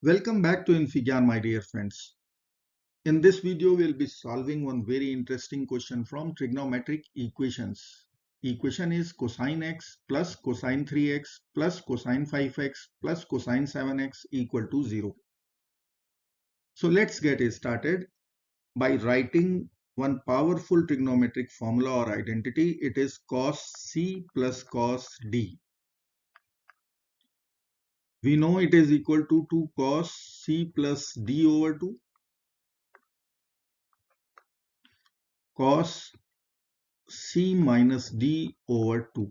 Welcome back to infyGyan, my dear friends. In this video, we'll be solving one very interesting question from trigonometric equations. Equation is cosine x plus cosine 3x plus cosine 5x plus cosine 7x equal to 0. So let's get started by writing one powerful trigonometric formula or identity. It is cos c plus cos d. We know it is equal to 2 cos c plus d over 2 cos c minus d over 2.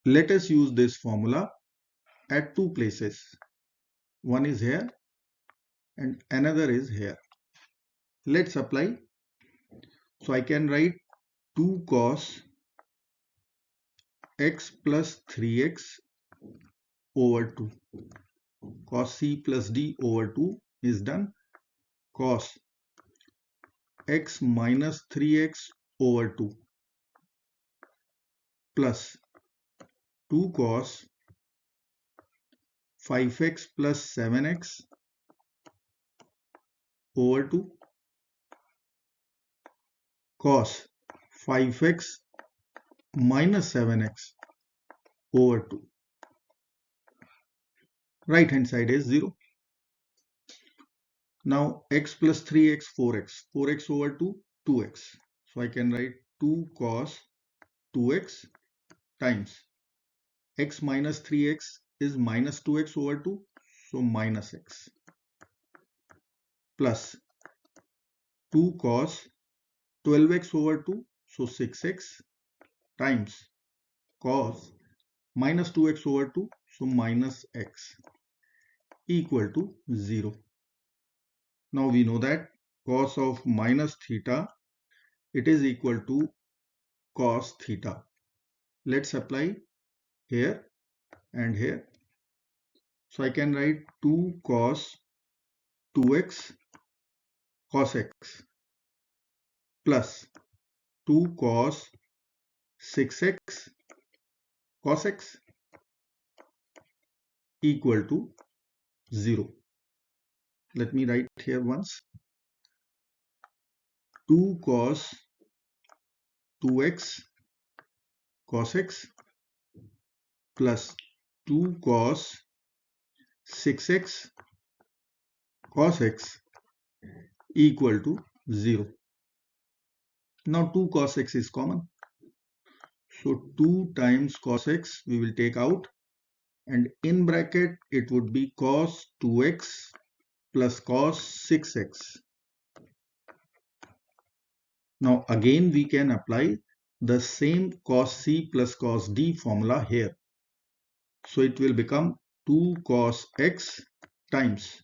Let us use this formula at two places. One is here and another is here. Let's apply. So I can write 2 cos x plus 3x over 2. Cos c plus d over 2 is done. Cos x minus 3x over 2 plus 2 cos 5x plus 7x over 2 cos 5x minus 7x over 2. Right hand side is 0. Now x plus 3x, 4x. 4x over 2, 2x. So I can write 2 cos 2x times x minus 3x is minus 2x over 2. So minus x plus 2 cos 12x over 2. So 6x times cos minus 2x over 2. So minus x equal to 0. Now we know that cos of minus theta, it is equal to cos theta. Let's apply here and here. So I can write 2 cos 2x cos x plus 2 cos 6x cos x equal to 0. Let me write here once. 2 cos 2x cos x plus 2 cos 6x cos x equal to 0. Now 2 cos x is common. So 2 times cos x we will take out, and in bracket it would be cos 2x plus cos 6x. Now again we can apply the same cos c plus cos d formula here. So it will become 2 cos x times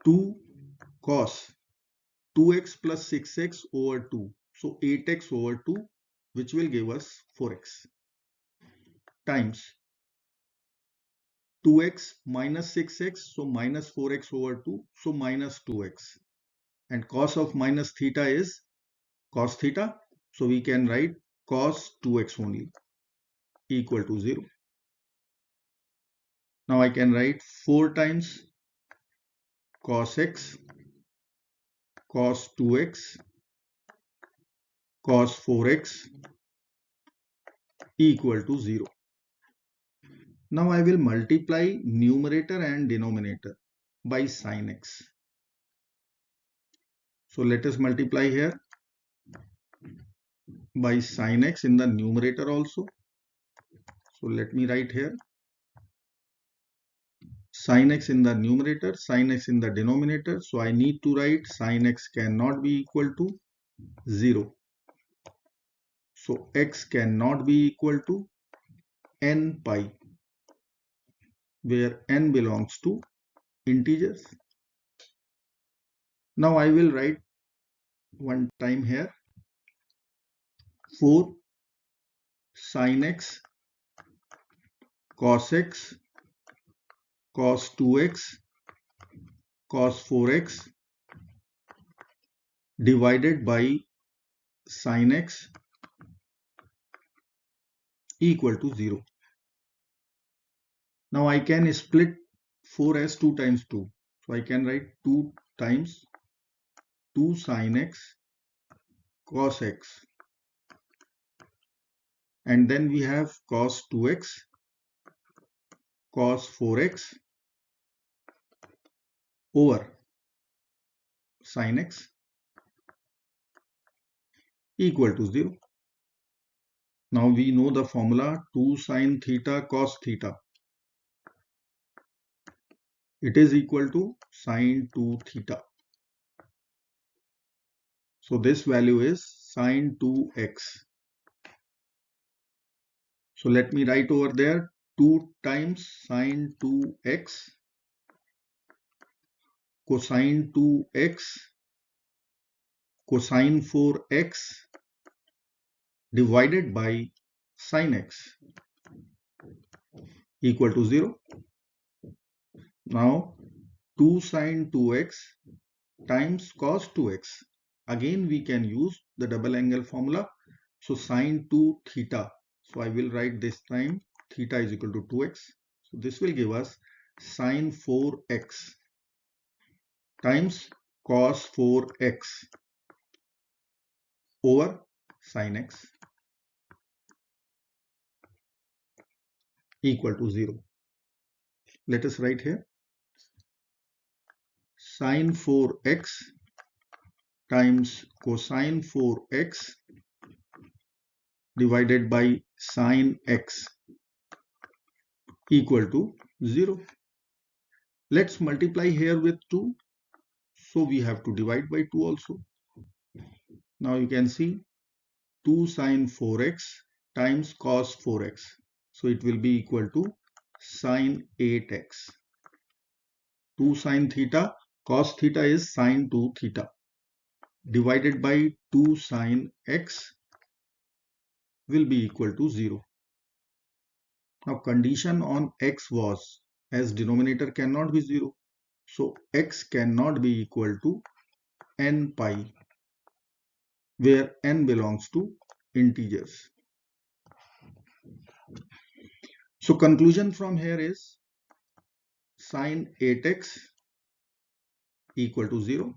2 cos 2x plus 6x over 2. So 8x over 2, which will give us 4x times 2x minus 6x. So minus 4x over 2. So minus 2x. And cos of minus theta is cos theta. So we can write cos 2x only equal to 0. Now I can write 4 times cos x cos 2x cos 4x equal to 0. Now I will multiply numerator and denominator by sin x. So let us multiply here by sin x in the numerator also. So let me write here sin x in the numerator, sin x in the denominator. So I need to write sin x cannot be equal to 0. So x cannot be equal to n pi, where n belongs to integers. Now I will write one time here 4 sin x cos x cos 2x cos 4x divided by sin x equal to 0. Now I can split 4 as 2 times 2. So I can write 2 times 2 sin x cos x. And then we have cos 2x cos 4x over sin x equal to 0. Now we know the formula 2 sin theta cos theta. It is equal to sin 2 theta. So this value is sin 2x. So let me write over there 2 times sin 2x cosine 2x cosine 4x divided by sin x equal to 0. Now 2 sin 2x times cos 2x. Again we can use the double angle formula. So sin 2 theta. So I will write this time theta is equal to 2x. So this will give us sin 4x times cos 4x over sin x equal to 0. Let us write here sin 4x times cosine 4x divided by sin x equal to 0. Let's multiply here with 2. So we have to divide by 2 also. Now you can see 2 sin 4x times cos 4x. So it will be equal to sin 8x. 2 sin theta, cos theta is sin 2 theta divided by 2 sin x will be equal to 0. Now condition on x was as denominator cannot be 0. So x cannot be equal to n pi where n belongs to integers. So conclusion from here is sin 8x equal to 0.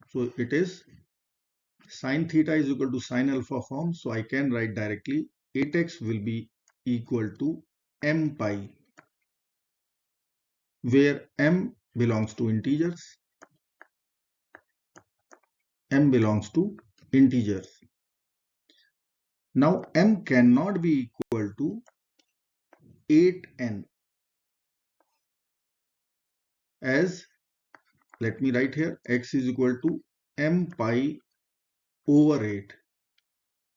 So it is sin theta is equal to sin alpha form. So I can write directly 8x will be equal to m pi where m belongs to integers. M belongs to integers. Now m cannot be equal to 8n as let me write here x is equal to m pi over 8.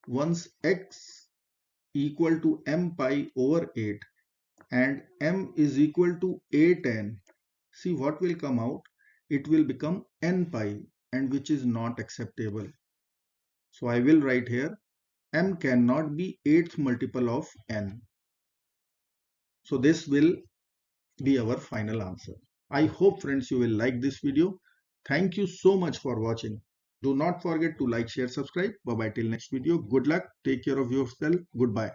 Once x equal to m pi over 8 and m is equal to 8n, see what will come out? It will become n pi and which is not acceptable. So I will write here m cannot be 8th multiple of n. So this will be our final answer. I hope friends you will like this video. Thank you so much for watching. Do not forget to like, share, subscribe. Bye bye till next video. Good luck. Take care of yourself. Goodbye.